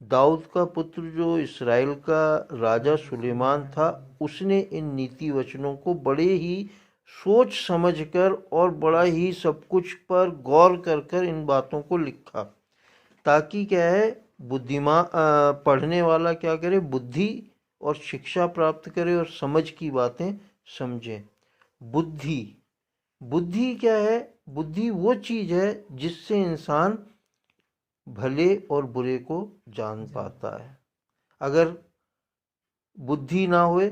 दाऊद का पुत्र जो इस्राएल का राजा सुलेमान था, उसने इन नीति वचनों को बड़े ही सोच समझकर और बड़ा ही सब कुछ पर गौर कर कर इन बातों को लिखा, ताकि क्या है, बुद्धिमान पढ़ने वाला क्या करे, बुद्धि और शिक्षा प्राप्त करे और समझ की बातें समझे। बुद्धि, बुद्धि क्या है? बुद्धि वो चीज है जिससे इंसान भले और बुरे को जान पाता है। अगर बुद्धि ना हुए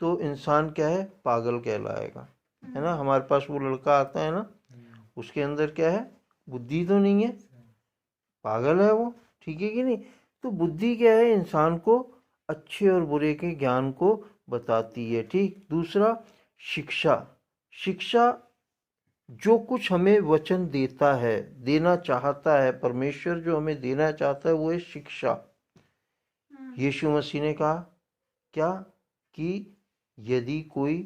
तो इंसान क्या है, पागल कहलाएगा, है ना। हमारे पास वो लड़का आता है ना, उसके अंदर क्या है, बुद्धि तो नहीं है, पागल है वो, ठीक है कि नहीं। तो बुद्धि क्या है, इंसान को अच्छे और बुरे के ज्ञान को बताती है, ठीक। दूसरा, शिक्षा, शिक्षा जो कुछ हमें वचन देता है, देना चाहता है, परमेश्वर जो हमें देना चाहता है वो है शिक्षा। यीशु मसीह ने कहा क्या, कि यदि कोई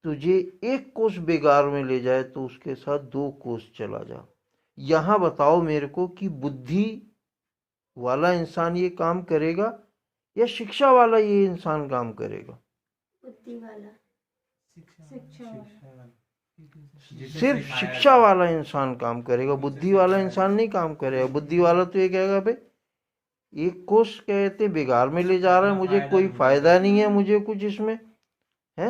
तुझे एक कोस बेगार में ले जाए तो उसके साथ 2 कोस चला जा। यहाँ बताओ मेरे को कि बुद्धि वाला इंसान ये काम करेगा या शिक्षा वाला ये इंसान काम करेगा? बुद्धि वाला, शिक्षा वाला। सिर्फ शिक्षा वाला इंसान काम करेगा, बुद्धि वाला इंसान नहीं काम करेगा। बुद्धि वाला तो ये कहेगा भाई एक कोस कहते बेगार में ले जा रहा है, मुझे कोई फायदा नहीं है, मुझे कुछ इसमें है।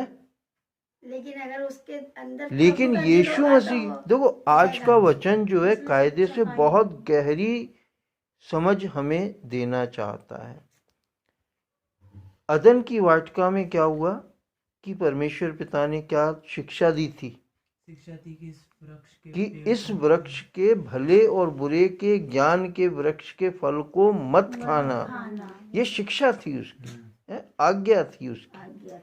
लेकिन अगर उसके अंदर लेकिन यीशु मसीह, देखो आज का वचन जो है कायदे से बहुत गहरी समझ हमें देना चाहता है। अदन की वाटिका में क्या हुआ कि परमेश्वर पिता ने क्या शिक्षा दी थी, शिक्षा थी कि इस वृक्ष के भले और बुरे के ज्ञान के वृक्ष के फल को मत खाना। ये शिक्षा थी उसकी, है, आज्ञा थी उसकी,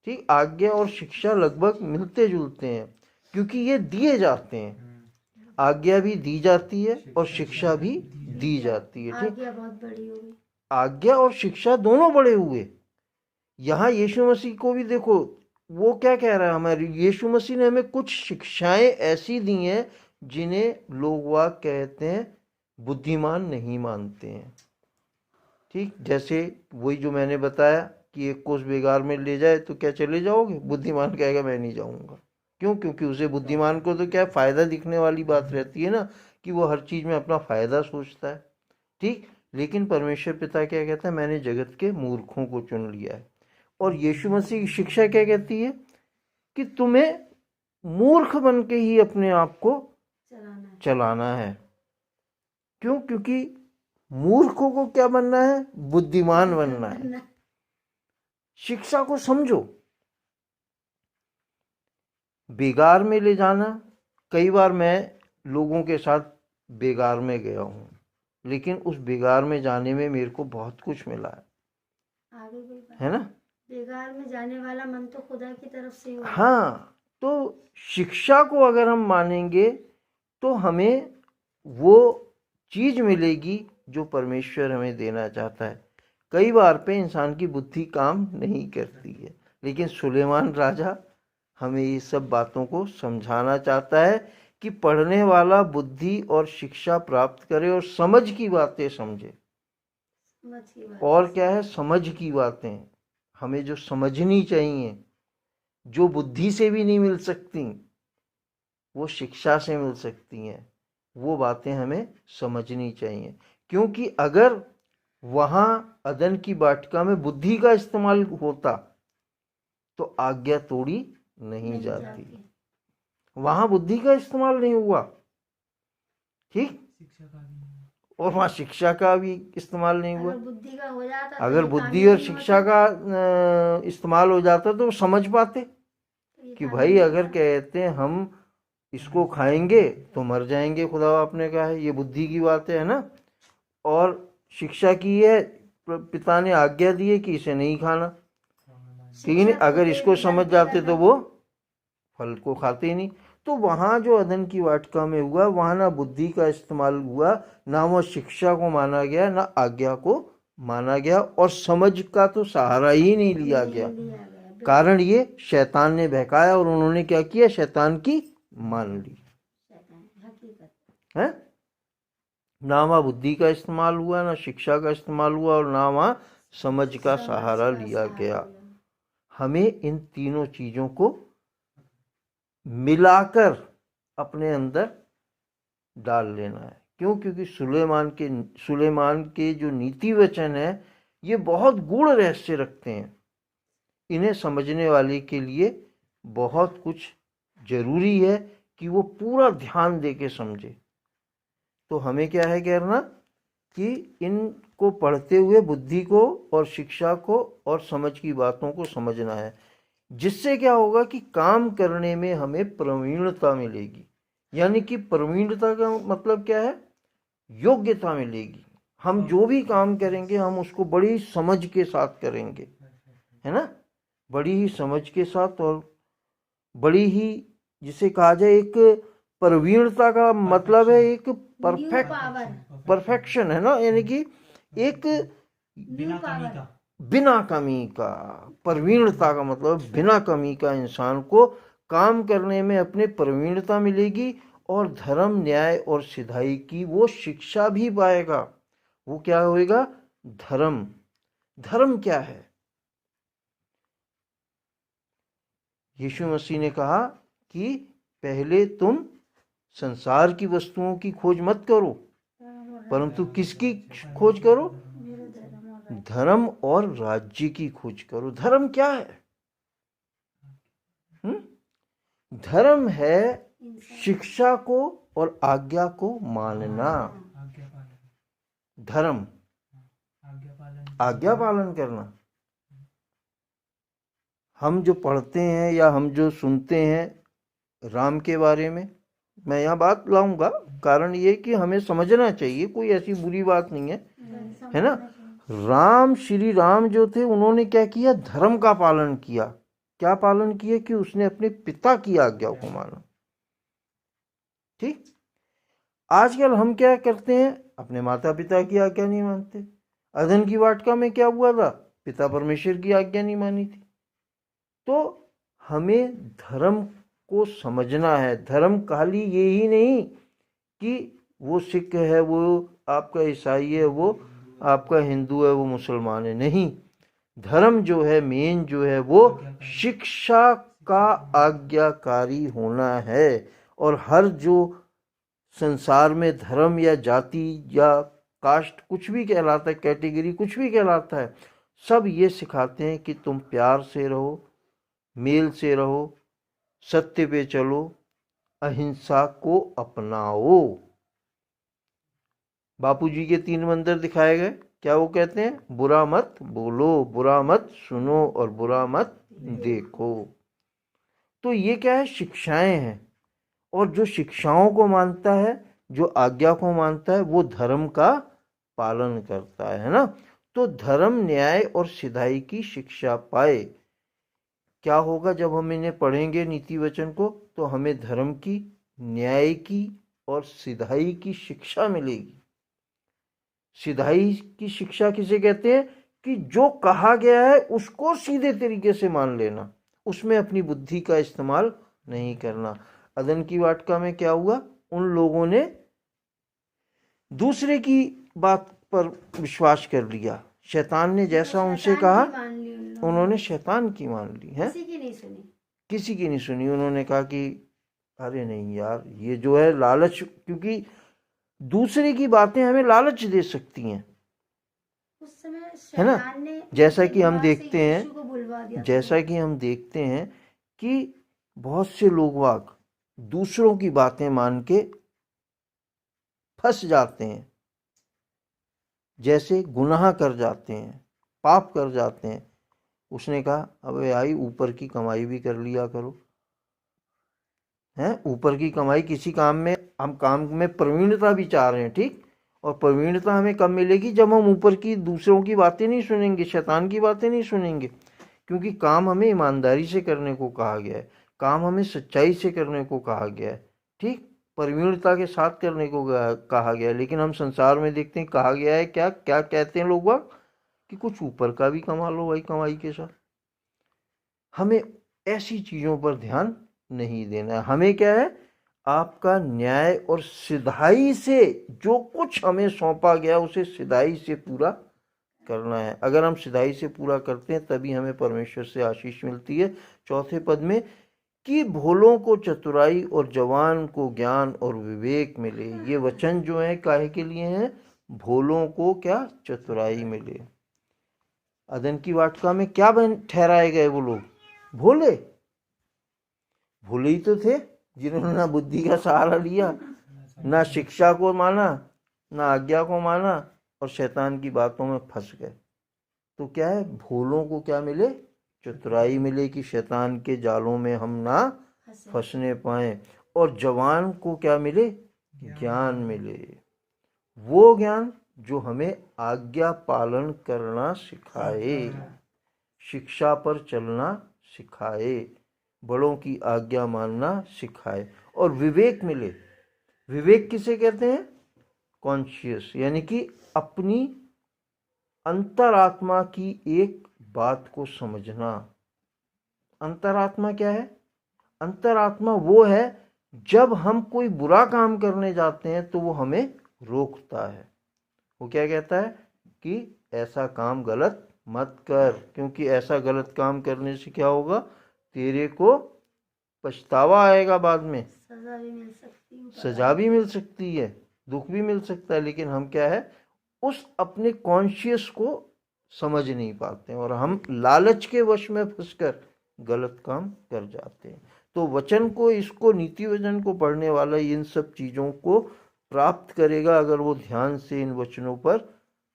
ठीक। आज्ञा और शिक्षा लगभग मिलते जुलते हैं, क्योंकि ये दिए जाते हैं। आज्ञा भी दी जाती है और शिक्षा भी दी जाती है, ठीक। आज्ञा बहुत बड़ी होगी, आज्ञा और शिक्षा दोनों बड़े हुए। यहाँ यीशु मसीह को भी देखो, वो क्या कह रहा है, हमारे यीशु मसीह ने हमें कुछ शिक्षाएं ऐसी दी हैं जिन्हें लोग वाग कहते हैं बुद्धिमान नहीं मानते हैं, ठीक। जैसे वही जो मैंने बताया कि एक कोस बेगार में ले जाए तो क्या चले जाओगे? बुद्धिमान कहेगा मैं नहीं जाऊंगा। क्यों? क्योंकि उसे, बुद्धिमान को तो क्या फायदा दिखने वाली बात रहती है ना, कि वो हर चीज में अपना फायदा सोचता है, ठीक। लेकिन परमेश्वर पिता क्या कहता है, मैंने जगत के मूर्खों को चुन लिया है। और यीशु मसीह की शिक्षा क्या कहती है, कि तुम्हें मूर्ख बन के ही अपने आप को चलाना है। क्यों? क्योंकि मूर्खों को क्या बनना है? बुद्धिमान बनना है। शिक्षा को समझो। बेगार में ले जाना, कई बार मैं लोगों के साथ बेगार में गया हूं, लेकिन उस बेगार में जाने में मेरे को बहुत कुछ मिला है ना। बेगार में जाने वाला मन तो खुदा की तरफ से होगा। हाँ, तो शिक्षा को अगर हम मानेंगे तो हमें वो चीज मिलेगी जो परमेश्वर हमें देना चाहता है। कई बार पे इंसान की बुद्धि काम नहीं करती है, लेकिन सुलेमान राजा हमें ये सब बातों को समझाना चाहता है कि पढ़ने वाला बुद्धि और शिक्षा प्राप्त करे और समझ की बातें समझे। और क्या है, समझ की बातें हमें जो समझनी चाहिए, जो बुद्धि से भी नहीं मिल सकती, वो शिक्षा से मिल सकती हैं, वो बातें हमें समझनी चाहिए। क्योंकि अगर वहां अदन की वाटिका में बुद्धि का इस्तेमाल होता तो आज्ञा तोड़ी नहीं जाती। वहां बुद्धि का इस्तेमाल नहीं हुआ, ठीक, और वहां शिक्षा का भी इस्तेमाल नहीं हुआ। अगर बुद्धि और शिक्षा का इस्तेमाल हो जाता तो समझ पाते कि भाई अगर कहते हैं हम इसको खाएंगे तो मर जाएंगे, खुदा आपने कहा है, ये बुद्धि की बात है ना। और शिक्षा की है, पिता ने आज्ञा दी है कि इसे नहीं खाना, ठीक है। अगर इसको समझ जाते तो वो फल को खाते ही नहीं। तो वहां जो अदन की वाटिका में हुआ, वहां ना बुद्धि का इस्तेमाल हुआ, ना वो शिक्षा को माना गया, ना आज्ञा को माना गया, और समझ का तो सहारा ही नहीं लिया गया। कारण ये शैतान ने बहकाया और उन्होंने क्या किया, शैतान की मान ली है। ना वहाँ बुद्धि का इस्तेमाल हुआ, ना शिक्षा का इस्तेमाल हुआ, और ना वहाँ समझ का सहारा लिया गया। हमें इन तीनों चीज़ों को मिलाकर अपने अंदर डाल लेना है। क्यों? क्योंकि सुलेमान के जो नीति वचन है ये बहुत गूढ़ रहस्य रखते हैं। इन्हें समझने वाले के लिए बहुत कुछ जरूरी है कि वो पूरा ध्यान दे के समझे। तो हमें क्या है करना कि इनको पढ़ते हुए बुद्धि को और शिक्षा को और समझ की बातों को समझना है, जिससे क्या होगा कि काम करने में हमें प्रवीणता मिलेगी। यानी कि प्रवीणता का मतलब क्या है? योग्यता मिलेगी। हम जो भी काम करेंगे हम उसको बड़ी समझ के साथ करेंगे, है ना? बड़ी ही समझ के साथ, और बड़ी ही, जिसे कहा जाए, एक प्रवीणता का मतलब है एक परफेक्शन, है ना? यानी कि एक बिना कमी का, प्रवीणता का मतलब बिना कमी का इंसान को काम करने में अपने प्रवीणता मिलेगी, और धर्म, न्याय और सिधाई की वो शिक्षा भी पाएगा। वो क्या होएगा? धर्म। धर्म क्या है? यीशु मसीह ने कहा कि पहले तुम संसार की वस्तुओं की खोज मत करो, परंतु किसकी खोज करो? धर्म और राज्य की खोज करो। धर्म क्या है? धर्म है शिक्षा को और आज्ञा को मानना। धर्म आज्ञा पालन करना। हम जो पढ़ते हैं या हम जो सुनते हैं राम के बारे में, मैं यहाँ बात लाऊंगा, कारण ये कि हमें समझना चाहिए, कोई ऐसी बुरी बात नहीं है ना? राम, श्री राम जो थे, उन्होंने क्या किया? धर्म का पालन किया। क्या पालन किया? कि उसने अपने पिता की आज्ञा को माना। ठीक। आजकल हम क्या करते हैं? अपने माता पिता की आज्ञा नहीं मानते। अदन की वाटिका में क्या हुआ था? पिता परमेश्वर की आज्ञा नहीं मानी थी। तो हमें धर्म को समझना है। धर्म खाली ये ही नहीं कि वो सिख है, वो आपका ईसाई है, वो आपका हिंदू है, वो मुसलमान है। नहीं, धर्म जो है, मेन जो है, वो शिक्षा का आज्ञाकारी होना है। और हर जो संसार में धर्म या जाति या कास्ट कुछ भी कहलाता है, कैटेगरी कुछ भी कहलाता है, सब ये सिखाते हैं कि तुम प्यार से रहो, मेल से रहो, सत्य पे चलो, अहिंसा को अपनाओ। बापूजी के 3 मंदिर दिखाए गए। क्या वो कहते हैं? बुरा मत बोलो, बुरा मत सुनो और बुरा मत देखो। तो ये क्या है? शिक्षाएं हैं। और जो शिक्षाओं को मानता है, जो आज्ञा को मानता है, वो धर्म का पालन करता है ना? तो धर्म, न्याय और सिधाई की शिक्षा पाए। क्या होगा जब हम इन्हें पढ़ेंगे नीति वचन को? तो हमें धर्म की, न्याय की और सिधाई की शिक्षा मिलेगी। सिधाई की शिक्षा किसे कहते हैं? कि जो कहा गया है उसको सीधे तरीके से मान लेना, उसमें अपनी बुद्धि का इस्तेमाल नहीं करना। अदन की वाटिका में क्या हुआ? उन लोगों ने दूसरे की बात पर विश्वास कर लिया। शैतान ने जैसा उनसे कहा, उन्होंने शैतान की मान ली है, किसी की नहीं सुनी। उन्होंने कहा कि अरे नहीं यार, ये जो है लालच, क्योंकि दूसरे की बातें हमें लालच दे सकती हैं, उस समय है ना? जैसा कि हम देखते हैं कि बहुत से लोग दूसरों की बातें मान के फंस जाते हैं, जैसे गुनाह कर जाते हैं, पाप कर जाते हैं। उसने कहा अबे भाई, ऊपर की कमाई भी कर लिया करो, हैं? ऊपर की कमाई, किसी काम में हम काम में प्रवीणता भी चाह रहे हैं, ठीक? और प्रवीणता हमें कब मिलेगी? जब हम ऊपर की दूसरों की बातें नहीं सुनेंगे, शैतान की बातें नहीं सुनेंगे। क्योंकि काम हमें ईमानदारी से करने को कहा गया है, काम हमें सच्चाई से करने को कहा गया है, ठीक? प्रवीणता के साथ करने को कहा गया है। लेकिन हम संसार में देखते हैं कहा गया है क्या क्या कहते हैं लोग कि कुछ ऊपर का भी कमा लो भाई, कमाई के साथ। हमें ऐसी चीज़ों पर ध्यान नहीं देना है। हमें क्या है? आपका न्याय और सिधाई से जो कुछ हमें सौंपा गया उसे सिधाई से पूरा करना है। अगर हम सिधाई से पूरा करते हैं तभी हमें परमेश्वर से आशीष मिलती है। चौथे पद में कि भोलों को चतुराई और जवान को ज्ञान और विवेक मिले। ये वचन जो है काहे के लिए हैं? भोलों को क्या? चतुराई मिले। अदन की वाटिका में क्या ठहराए गए वो लोग? भोले। भोले ही तो थे जिन्होंने ना बुद्धि का सहारा लिया, ना शिक्षा को माना, ना आज्ञा को माना और शैतान की बातों में फंस गए। तो क्या है? भोलों को क्या मिले? चतुराई मिले कि शैतान के जालों में हम ना फंसने पाए। और जवान को क्या मिले? ज्ञान मिले। वो ज्ञान जो हमें आज्ञा पालन करना सिखाए, शिक्षा पर चलना सिखाए, बड़ों की आज्ञा मानना सिखाए। और विवेक मिले। विवेक किसे कहते हैं? कॉन्शियस, यानी कि अपनी अंतरात्मा की एक बात को समझना। अंतरात्मा क्या है? अंतरात्मा वो है जब हम कोई बुरा काम करने जाते हैं तो वो हमें रोकता है। वो क्या कहता है कि ऐसा काम गलत मत कर, क्योंकि ऐसा गलत काम करने से क्या होगा? तेरे को पछतावा आएगा, बाद में सजा भी मिल सकती है, सजा भी मिल सकती है, दुख भी मिल सकता है। लेकिन हम क्या है? उस अपने कॉन्शियस को समझ नहीं पाते हैं और हम लालच के वश में फंसकर गलत काम कर जाते हैं। तो वचन को, इसको, नीति वचन को पढ़ने वाला इन सब चीज़ों को प्राप्त करेगा अगर वो ध्यान से इन वचनों पर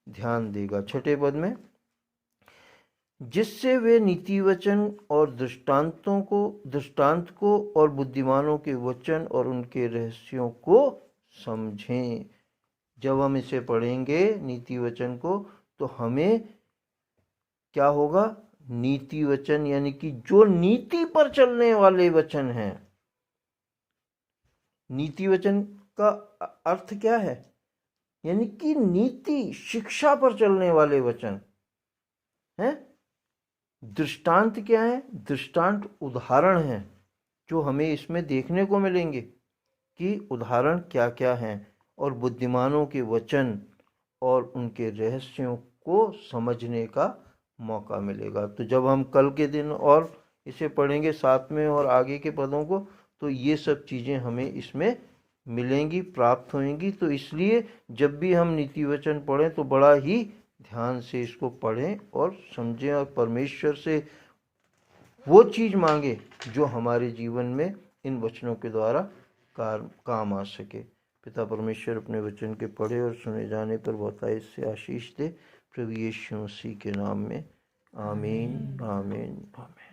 ध्यान देगा। छठे पद में, जिससे वे नीति वचन और दृष्टांत को और बुद्धिमानों के वचन और उनके रहस्यों को समझें। जब हम इसे पढ़ेंगे नीति वचन को तो हमें क्या होगा? नीति वचन यानी कि जो नीति पर चलने वाले वचन हैं। नीति वचन का अर्थ क्या है? यानी कि नीति, शिक्षा पर चलने वाले वचन हैं। दृष्टांत क्या है? दृष्टांत उदाहरण हैं जो हमें इसमें देखने को मिलेंगे कि उदाहरण क्या क्या हैं। और बुद्धिमानों के वचन और उनके रहस्यों को समझने का मौका मिलेगा। तो जब हम कल के दिन और इसे पढ़ेंगे 7वें और आगे के पदों को, तो ये सब चीज़ें हमें इसमें मिलेंगी, प्राप्त होंगी। तो इसलिए जब भी हम नीति वचन पढ़ें तो बड़ा ही ध्यान से इसको पढ़ें और समझें और परमेश्वर से वो चीज़ मांगे जो हमारे जीवन में इन वचनों के द्वारा काम आ सके। पिता परमेश्वर अपने वचन के पढ़े और सुने जाने पर बहुतायत से आशीष दे। प्रभु यीशु मसीह के नाम में आमीन, आमीन, आमीन।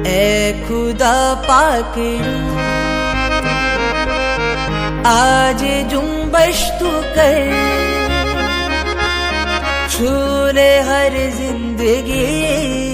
ऐ खुदा पाक आज जुम्बश तू कर, छू ले हर जिंदगी